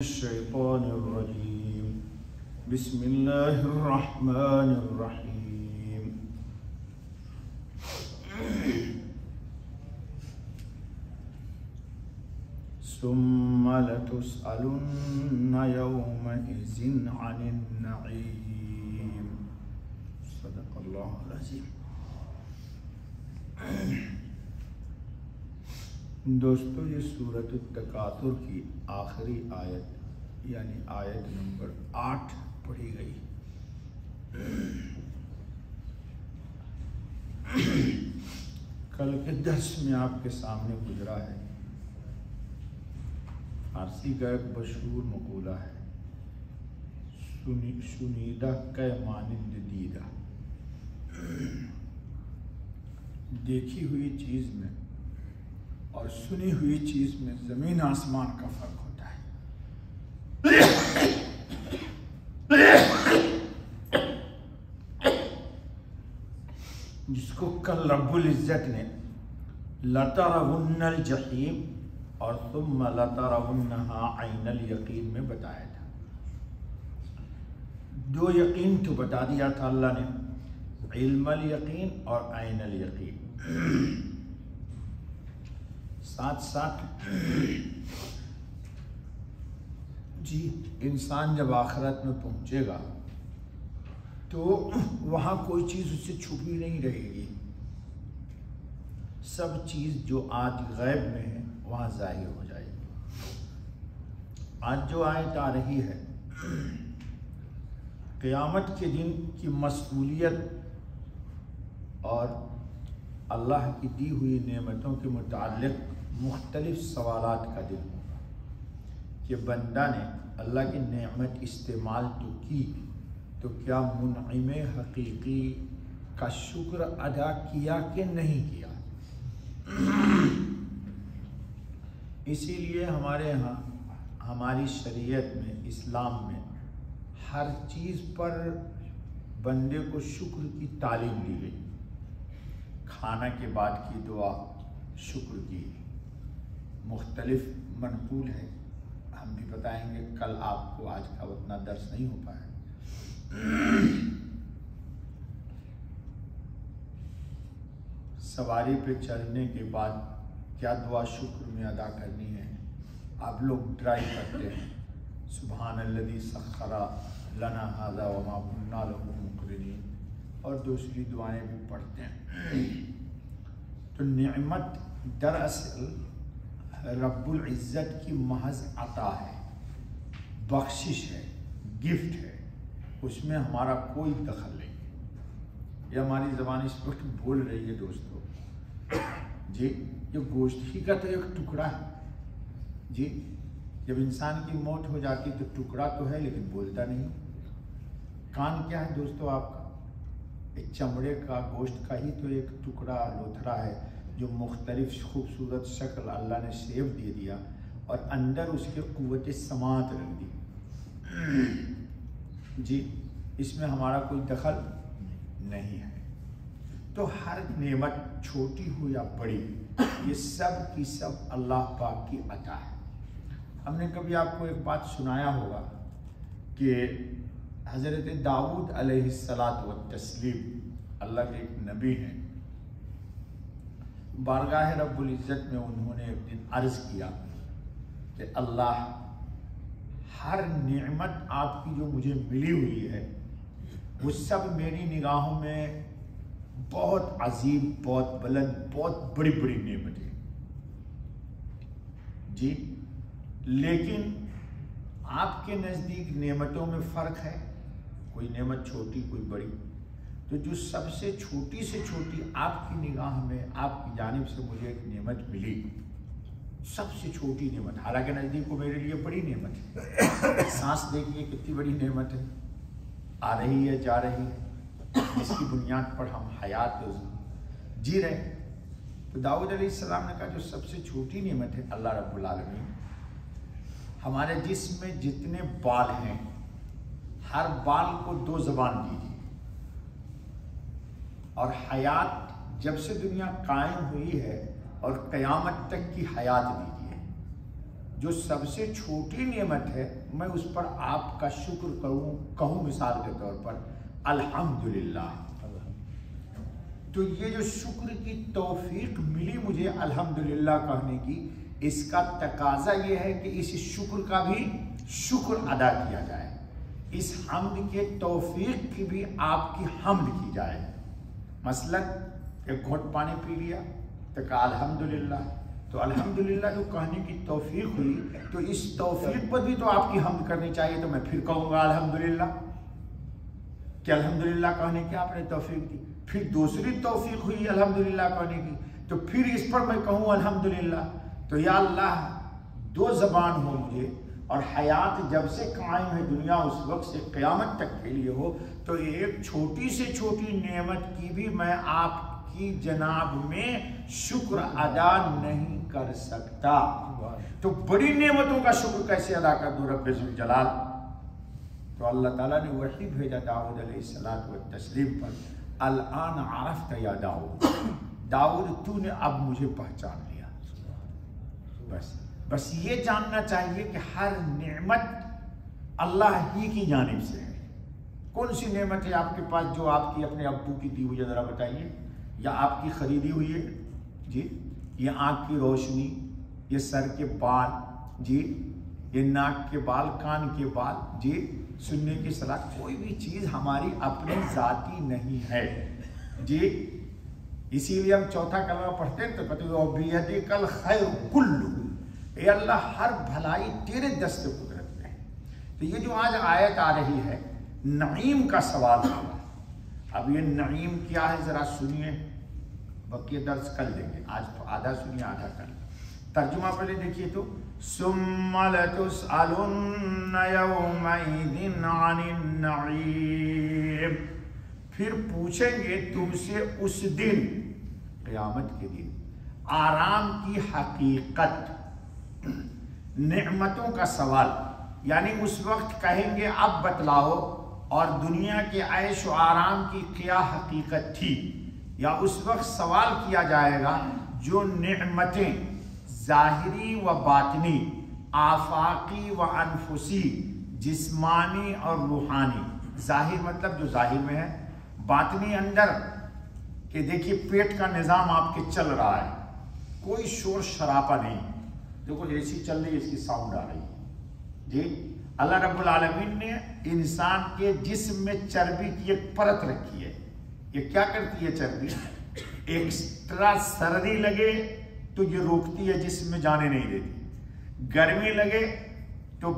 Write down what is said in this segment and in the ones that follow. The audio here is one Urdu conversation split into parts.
الشيطان الرجيم بسم الله الرحمن الرحيم ثم لتسألن يومئذ عن النعيم صدق الله العظيم۔ دوستو، یہ سورۃ التکاثر کی آخری آیت یعنی آیت نمبر 8 پڑھی گئی۔ کل کے درس میں آپ کے سامنے گزرا ہے، فارسی کا ایک مشہور مقولہ ہے، شنیدہ کے مانند دیدہ۔ دیکھی ہوئی چیز میں اور سنی ہوئی چیز میں زمین آسمان کا فرق ہوتا ہے۔ جس کو کل رب العزت نے لَتَرَوُنَّ الْجَحِيمَ اور ثُمَّ لَتَرَوُنَّهَا عَيْنَ الْيَقِينَ میں بتایا تھا۔ دو یقین تو بتا دیا تھا اللہ نے، علم الیقین اور عین الیقین۔ ساتھ ساتھ جی انسان جب آخرت میں پہنچے گا تو وہاں کوئی چیز اس سے چھپی نہیں رہے گی، سب چیز جو آج غیب میں ہے وہاں ظاہر ہو جائے گی۔ آج جو آیت آ رہی ہے قیامت کے دن کی مسئولیت اور اللہ کی دی ہوئی نعمتوں کے متعلق مختلف سوالات کا دن ہوگا کہ بندہ نے اللہ کی نعمت استعمال تو کی تو کیا منعم حقیقی کا شکر ادا کیا کہ نہیں کیا۔ اسی لیے ہمارے ہاں ہماری شریعت میں، اسلام میں ہر چیز پر بندے کو شکر کی تعلیم دی گئی۔ کھانا کے بعد کی دعا شکر کی مختلف منقول ہے، ہم بھی بتائیں گے، کل آپ کو آج کا اتنا درس نہیں ہو پایا۔ سواری پہ چڑھنے کے بعد کیا دعا شکر میں ادا کرنی ہے؟ آپ لوگ ڈرائیو کرتے ہیں، سبحان الذی سخر لنا ھذا وما کنا لہ مقرنین، اور دوسری دعائیں بھی پڑھتے ہیں۔ تو نعمت دراصل رب العزت کی محض عطا ہے، بخشش ہے، گفٹ ہے، اس میں ہمارا کوئی دخل نہیں ہے۔ یہ ہماری زبان اس وقت بول رہی ہے دوستو، جی یہ گوشت ہی کا تو ایک ٹکڑا ہے۔ جی جب انسان کی موت ہو جاتی تو ٹکڑا تو ہے لیکن بولتا نہیں۔ کان کیا ہے دوستو آپ کا؟ ایک چمڑے کا گوشت کا ہی تو ایک ٹکڑا لوتھڑا ہے جو مختلف خوبصورت شکل اللہ نے شیپ دے دیا اور اندر اس کے قوت سماعت رکھ دی۔ جی اس میں ہمارا کوئی دخل نہیں ہے۔ تو ہر نعمت چھوٹی ہو یا بڑی، یہ سب کی سب اللہ پاک کی عطا ہے۔ ہم نے کبھی آپ کو ایک بات سنایا ہوگا کہ حضرت داؤد علیہ السلام اللہ کے ایک نبی ہیں، بارگاہ رب العزت میں انہوں نے ایک دن عرض کیا کہ اللہ، ہر نعمت آپ کی جو مجھے ملی ہوئی ہے وہ سب میری نگاہوں میں بہت عظیم، بہت بلند، بہت بڑی بڑی نعمتیں جی، لیکن آپ کے نزدیک نعمتوں میں فرق ہے، کوئی نعمت چھوٹی کوئی بڑی، تو جو سب سے چھوٹی سے چھوٹی آپ کی نگاہ میں آپ کی جانب سے مجھے ایک نعمت ملی، سب سے چھوٹی نعمت، حالانکہ نزدیک کو میرے لیے بڑی نعمت ہے۔ سانس دیکھیے کتنی بڑی نعمت ہے، آ رہی ہے جا رہی ہے، جس کی بنیاد پر ہم حیات جی رہے ہیں۔ تو داؤد علیہ السلام نے کہا جو سب سے چھوٹی نعمت ہے اللہ رب العالمین، ہمارے جسم میں جتنے بال ہیں ہر بال کو 2 زبان دیجیے، اور حیات جب سے دنیا قائم ہوئی ہے اور قیامت تک کی حیات دیجیے۔ جو سب سے چھوٹی نعمت ہے میں اس پر آپ کا شکر کہوں مثال کے طور پر الحمدللہ. تو یہ جو شکر کی توفیق ملی مجھے الحمدللہ کہنے کی، اس کا تقاضا یہ ہے کہ اس شکر کا بھی شکر ادا کیا جائے، اس حمد کے توفیق کی بھی آپ کی حمد کی جائے. مثلا ایک گھونٹ پانی پی لیا تو کہا الحمدللہ، تو الحمدللہ جو کہنے کی توفیق ہوئی تو اس توفیق پر بھی تو آپ کی حمد کرنی چاہیے. تو میں پھر کہوں گا الحمدللہ کہ الحمدللہ کہنے کی آپ نے توفیق دی. پھر دوسری توفیق ہوئی الحمدللہ کہنے کی تو پھر اس پر میں کہوں الحمدللہ. تو یا اللہ دو زبان ہو مجھے، اور حیات جب سے قائم ہے دنیا اس وقت سے قیامت تک کے لیے ہو، تو ایک چھوٹی سے چھوٹی نعمت کی بھی میں آپ کی جناب میں شکر ادا نہیں کر سکتا. تو بڑی نعمتوں کا شکر کیسے ادا کر دوں رب ذوالجلال؟ تو اللہ تعالیٰ نے وحی بھیجا داؤد علیہ الصلوۃ والتسلیم پر، الآن عرفت یا داؤد، داؤد تو نے اب مجھے پہچان لیا. بس یہ جاننا چاہیے کہ ہر نعمت اللہ ہی کی جانب سے ہے. کون سی نعمت ہے آپ کے پاس جو آپ کی اپنے ابو کی دی ہوئی ہے؟ ذرا بتائیے. یا آپ کی خریدی ہوئی ہے؟ جی. یہ آنکھ کی روشنی، یہ سر کے بال، جی. یہ ناک کے بال، کان کے بال، جی. سننے کی صلاحیت، کوئی بھی چیز ہماری اپنی ذاتی نہیں ہے، جی. اسی لیے ہم چوتھا کلمہ پڑھتے ہیں تو کہتے ہیں وَبِيَدِكَ الْخَيْرُ كُلُّهُ، اے اللہ ہر بھلائی تیرے دست قدرت میں ہے. تو یہ جو آج آیت آ رہی ہے نعیم کا سوال ہوگا. اب یہ نعیم کیا ہے ذرا سنیے، بقیہ درس کل دیں گے، آج آدھا سنیے آدھا کل. ترجمہ پہلے دیکھیے تو ثُمَّ لَتُسْأَلُنَّ يَوْمَئِذٍ عَنِ النَّعِيمِ، پھر پوچھیں گے تم سے اس دن، قیامت کے دن، آرام کی حقیقت، نعمتوں کا سوال. یعنی اس وقت کہیں گے اب بتلاؤ اور دنیا کے عیش و آرام کی کیا حقیقت تھی. یا اس وقت سوال کیا جائے گا جو نعمتیں ظاہری و باطنی، آفاقی و انفسی، جسمانی اور روحانی. ظاہر مطلب جو ظاہر میں ہے، باطنی اندر کہ دیکھیے پیٹ کا نظام آپ کے چل رہا ہے، کوئی شور شرابہ نہیں. دیکھو اے سی چل رہی ہے، اس کی ساؤنڈ آ رہی ہے، جی. اللہ رب العالمین نے انسان کے جسم میں چربی کی ایک پرت رکھی ہے. یہ کیا کرتی ہے چربی؟ ایکسٹرا سردی لگے تو یہ روکتی ہے، جسم میں جانے نہیں دیتی. گرمی لگے تو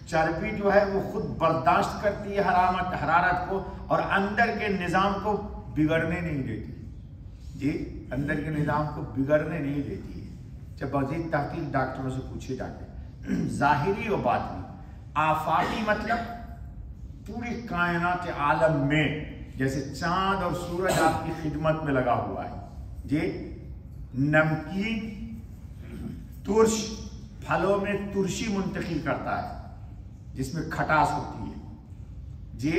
چربی جو ہے وہ خود برداشت کرتی ہے حرارت کو، اور اندر کے نظام کو بگڑنے نہیں دیتی، جی. اندر کے نظام کو بگڑنے نہیں دیتی ہے. جب مزید تحقیق ڈاکٹروں سے پوچھے جاتے ہیں. ظاہری و باطنی. آفاقی مطلب پوری کائنات عالم میں جیسے چاند اور سورج آپ کی خدمت میں لگا ہوا ہے، جی. نمکین ترش پھلوں میں ترشی منتقل کرتا ہے جس میں کھٹاس ہوتی ہے، جی.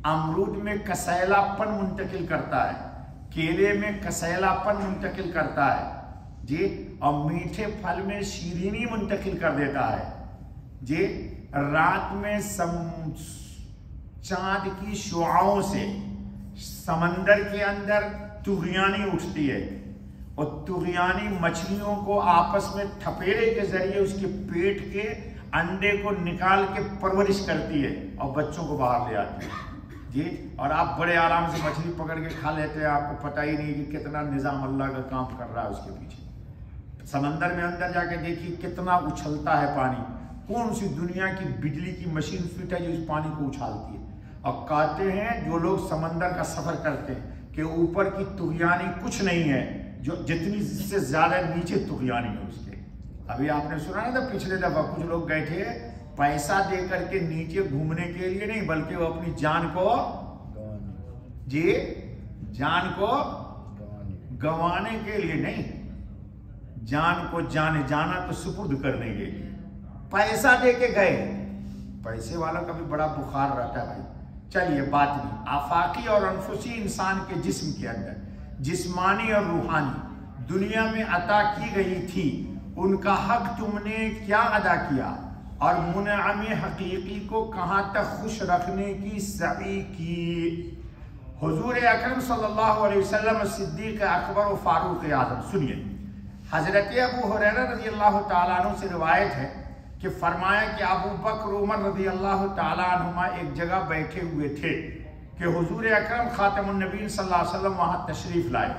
امرود میں کسیلا پن منتقل کرتا ہے، کیلے میں کسیلا پن منتقل کرتا ہے، جی. اور میٹھے پھل میں شیرینی منتقل کر دیتا ہے، جی. رات میں چاند کی شعاعوں سے سمندر کے اندر طغیانی اٹھتی ہے، اور طغیانی مچھلیوں کو آپس میں تھپیڑے کے ذریعے اس کے پیٹ کے انڈے کو نکال کے پرورش کرتی ہے اور بچوں کو باہر لے آتی ہے، جی. اور آپ بڑے آرام سے مچھلی پکڑ کے کھا لیتے ہیں، آپ کو پتہ ہی نہیں کہ کتنا نظام اللہ کا کام کر رہا ہے اس کے پیچھے. سمندر میں اندر جا کے دیکھیے کتنا اچھلتا ہے پانی. کون سی دنیا کی بجلی کی مشین فٹ ہے جو اس پانی کو اچھالتی ہے؟ اور کہتے ہیں جو لوگ سمندر کا سفر کرتے ہیں کہ اوپر کی طغیانی کچھ نہیں ہے، جو جتنی سے زیادہ نیچے طغیانی ہے اس کے. ابھی آپ نے سنا نا تھا پچھلے دفعہ کچھ لوگ گئے تھے پیسہ دے کر کے نیچے گھومنے کے لیے نہیں، بلکہ وہ اپنی جان کو، جی، جان کو گنوانے کے لیے نہیں، جان کو جانا تو سپرد کرنے کے لیے پیسہ دے کے گئے. پیسے والوں کا بھی بڑا بخار رہتا ہے بھائی. چلیے باطنی، آفاقی اور انفسی انسان کے جسم کے اندر جسمانی اور روحانی دنیا میں عطا کی گئی تھی، ان کا حق تم نے کیا ادا کیا اور منعم حقیقی کو کہاں تک خوش رکھنے کی سعی کی۔ حضور اکرم صلی اللہ علیہ وسلم صدیق اکبر و فاروق اعظم، سنیے حضرت ابو ہریرہ رضی اللہ تعالیٰ عنہ سے روایت ہے کہ فرمایا کہ ابو بکر عمر رضی اللہ تعالیٰ عنہما ایک جگہ بیٹھے ہوئے تھے کہ حضور اکرم خاتم النبیین صلی اللہ علیہ وسلم وہاں تشریف لائے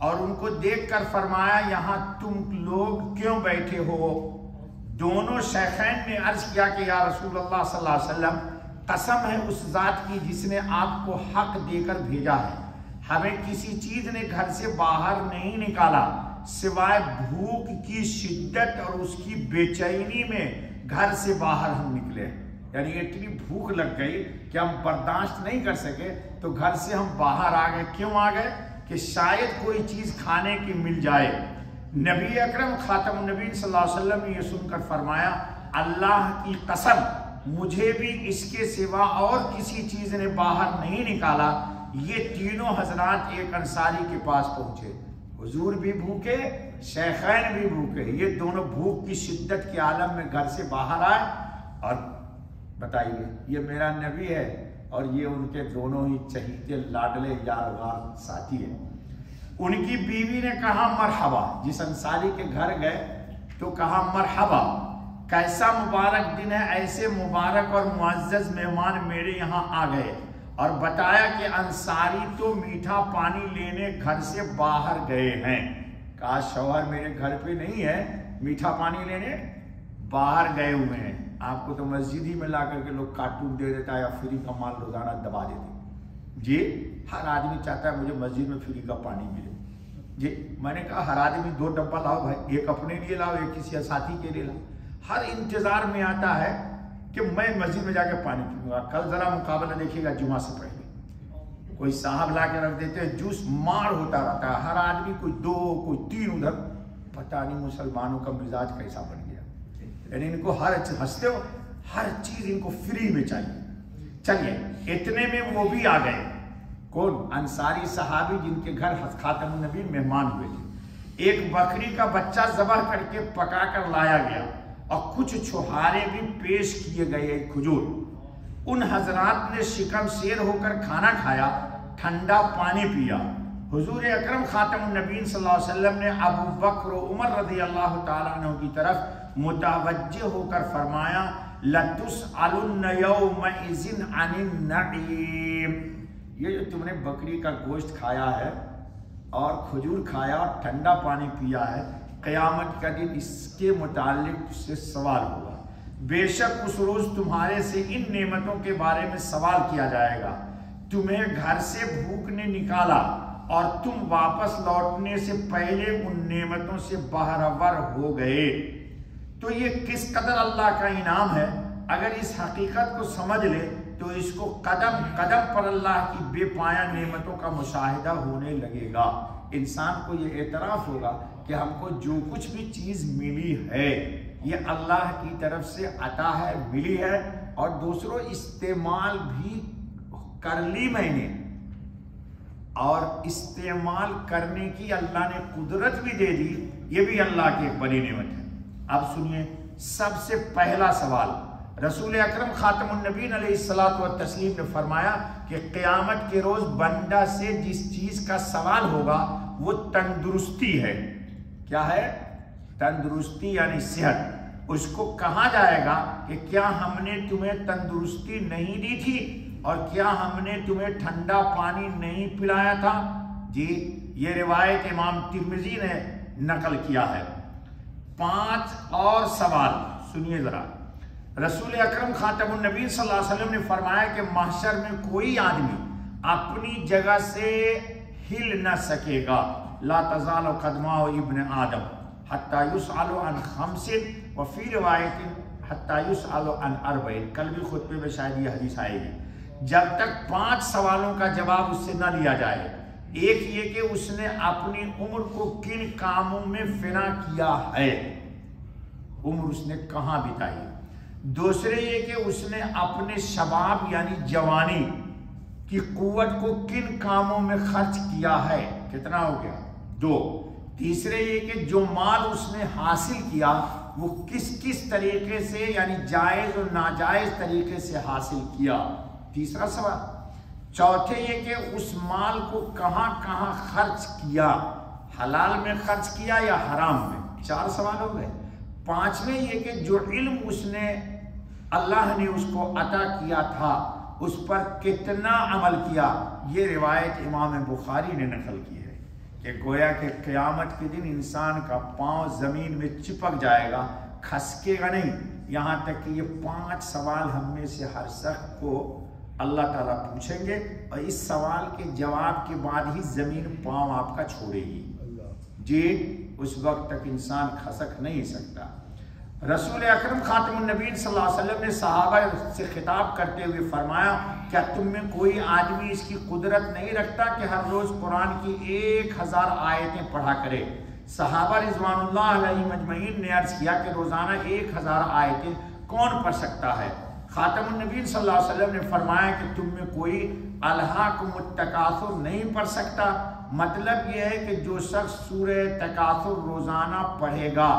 اور ان کو دیکھ کر فرمایا یہاں تم لوگ کیوں بیٹھے ہو؟ دونوں شیخین نے عرض کیا کہ یا رسول اللہ صلی اللہ علیہ وسلم قسم ہے اس ذات کی جس نے آپ کو حق دے کر بھیجا ہے، ہمیں کسی چیز نے گھر سے باہر نہیں نکالا سوائے بھوک کی شدت اور اس کی بے چینی میں گھر سے باہر ہم نکلے، یعنی اتنی بھوک لگ گئی کہ ہم برداشت نہیں کر سکے تو گھر سے ہم باہر آ گئے۔ کیوں آ گئے؟ کہ شاید کوئی چیز کھانے کی مل جائے۔ نبی اکرم خاتم النبی صلی اللہ علیہ وسلم نے یہ سن کر فرمایا اللہ کی قسم مجھے بھی اس کے سوا اور کسی چیز نے باہر نہیں نکالا۔ یہ تینوں حضرات ایک انصاری کے پاس پہنچے، حضور بھی بھوکے، شیخین بھی بھوکے، یہ دونوں بھوک کی شدت کے عالم میں گھر سے باہر آئے اور بتائیے یہ میرا نبی ہے اور یہ ان کے دونوں ہی چہیتے لاڈلے یارغار ساتھی ہیں۔ ان کی بیوی نے کہا مرحبا، جس انصاری کے گھر گئے تو کہا مرحبا، کیسا مبارک دن ہے، ایسے مبارک اور معزز مہمان میرے یہاں آ گئے، اور بتایا کہ انصاری تو میٹھا پانی لینے گھر سے باہر گئے ہیں۔ کہا شوہر میرے گھر پہ نہیں ہے، میٹھا پانی لینے باہر گئے ہوئے ہیں۔ آپ کو تو مسجد ہی میں لا کر کے لوگ کارٹون دے دیتا ہے یا فری کا مال روزانہ دبا دیتے۔ جی ہر آدمی چاہتا ہے مجھے مسجد میں فری کا پانی ملے۔ جی میں نے کہا ہر آدمی 2 ڈبہ لاؤ بھائی، ایک اپنے لیے لاؤ، ایک کسی ساتھی کے لیے لاؤ۔ ہر انتظار میں آتا ہے کہ میں مسجد میں جا کے پانی پیوں گا۔ کل ذرا مقابلہ دیکھیے گا جمعہ سے پہلے کوئی صاحب لا کے رکھ دیتے ہیں، جوس مار ہوتا رہتا ہے، ہر آدمی کوئی 2 کوئی 3 ادھر۔ پتہ نہیں مسلمانوں کا مزاج کیسا بن گیا، یعنی ان کو ہنستے ہو ہر چیز ان کو فری میں چاہیے۔ چلیے اتنے میں وہ بھی آ گئے، کون؟ انصاری صحابی جن کے گھر خاتم النبی مہمان ہوئے تھے۔ ایک بکری کا بچہ ذبح کر کے پکا کر لایا گیا اور کچھ چھہارے بھی پیش کیے گئے، کھجور۔ ان حضرات نے شکم سیر ہو کر کھانا کھایا، ٹھنڈا پانی پیا۔ حضور اکرم خاتم النبیین صلی اللہ علیہ وسلم نے ابو بکر و عمر رضی اللہ تعالیٰ عنہ کی طرف متوجہ ہو کر فرمایا لَتُسْأَلُنَّ يَوْمَئِذٍ عَنِ النَّعِيمِ، یہ جو تم نے بکری کا گوشت کھایا ہے اور کھجور کھایا اور ٹھنڈا پانی پیا ہے، قیامت کا دن اس کے متعلق سے سوال ہوگا۔ بے شک اس روز تمہارے سے ان نعمتوں کے بارے میں سوال کیا جائے گا۔ تمہیں گھر سے بھوک نے نکالا اور تم واپس لوٹنے سے پہلے ان نعمتوں سے بہرور ہو گئے۔ تو یہ کس قدر اللہ کا انعام ہے، اگر اس حقیقت کو سمجھ لے تو اس کو قدم قدم پر اللہ کی بے پایہ نعمتوں کا مشاہدہ ہونے لگے گا۔ انسان کو یہ اعتراف ہوگا کہ ہم کو جو کچھ بھی چیز ملی ہے یہ اللہ کی طرف سے عطا ہے، ملی ہے، اور دوسروں استعمال بھی کر لی میں نے، اور استعمال کرنے کی اللہ نے قدرت بھی دے دی، یہ بھی اللہ کی ایک بڑی نعمت ہے۔ اب سنیے سب سے پہلا سوال، رسول اکرم خاتم النبیین علیہ الصلوۃ والتسلیم نے فرمایا کہ قیامت کے روز بندہ سے جس چیز کا سوال ہوگا وہ تندرستی ہے۔ کیا ہے؟ تندرستی یعنی صحت۔ اس کو کہا جائے گا کہ کیا ہم نے تمہیں تندرستی نہیں دی تھی اور کیا ہم نے تمہیں ٹھنڈا پانی نہیں پلایا تھا؟ جی یہ روایت امام ترمذی نے نقل کیا ہے۔ 5 اور سوال سنیے ذرا۔ رسول اکرم خاتم النبی صلی اللہ علیہ وسلم نے فرمایا کہ محشر میں کوئی آدمی اپنی جگہ سے ہل نہ سکے گا۔ لا تزال قدماء ابن آدم حتی یسأل عن 5 وفی روایت حتی یسأل عن 4۔ کل بھی خطبے میں شاید یہ حدیث آئے گی، جب تک 5 سوالوں کا جواب اس سے نہ لیا جائے۔ ایک یہ کہ اس نے اپنی عمر کو کن کاموں میں فنا کیا ہے، عمر اس نے کہاں بتائی۔ دوسرے یہ کہ اس نے اپنے شباب یعنی جوانی کی قوت کو کن کاموں میں خرچ کیا ہے، کتنا ہو گیا؟ 2۔ تیسرے یہ کہ جو مال اس نے حاصل کیا وہ کس کس طریقے سے، یعنی جائز اور ناجائز طریقے سے حاصل کیا، تیسرا سوال۔ چوتھے یہ کہ اس مال کو کہاں کہاں خرچ کیا، حلال میں خرچ کیا یا حرام میں، 4 سوال ہو گئے۔ پانچویں یہ کہ جو علم اس نے اللہ نے اس کو عطا کیا تھا اس پر کتنا عمل کیا۔ یہ روایت امام بخاری نے نقل کی ہے کہ گویا کہ قیامت کے دن انسان کا پاؤں زمین میں چپک جائے گا، کھسکے گا نہیں، یہاں تک کہ یہ 5 سوال ہم میں سے ہر شخص کو اللہ تعالیٰ پوچھیں گے، اور اس سوال کے جواب کے بعد ہی زمین پاؤں آپ کا چھوڑے گی، جی اس وقت تک انسان کھسک نہیں سکتا۔ رسول اکرم خاتم النبیین صلی اللہ علیہ وسلم نے صحابہ سے خطاب کرتے ہوئے فرمایا، کیا تم میں کوئی آدمی اس کی قدرت نہیں رکھتا کہ ہر روز قرآن کی 1000 آیتیں پڑھا کرے؟ صحابہ رضوان اللہ علیہ مجمعین نے عرض کیا کہ روزانہ 1000 آیتیں کون پڑھ سکتا ہے؟ خاتم النبیین صلی اللہ علیہ وسلم نے فرمایا کہ تم میں کوئی الہاکم التکاثر نہیں پڑھ سکتا؟ مطلب یہ ہے کہ جو شخص سورہ تکاثر روزانہ پڑھے گا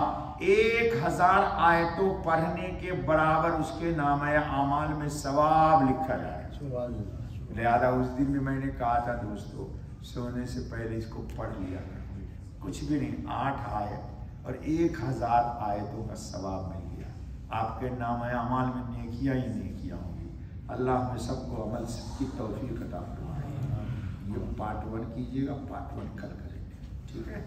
1000 آیتوں پڑھنے کے برابر اس کے نامہ اعمال میں ثواب لکھا جائے۔ لہذا اس دن بھی میں نے کہا تھا دوستو، سونے سے پہلے اس کو پڑھ لیا کرو، کچھ بھی نہیں، 8 آیت اور 1000 آیتوں کا ثواب مل گیا، آپ کے نامہ اعمال میں نیکیاں ہی نیکیاں ہوں گی۔ اللہ ہمیں سب کو عمل کی توفیق عطا فرمائے۔ یہ پارٹ 1 کیجیے گا، پارٹ 1 کل کریں گے، ٹھیک ہے۔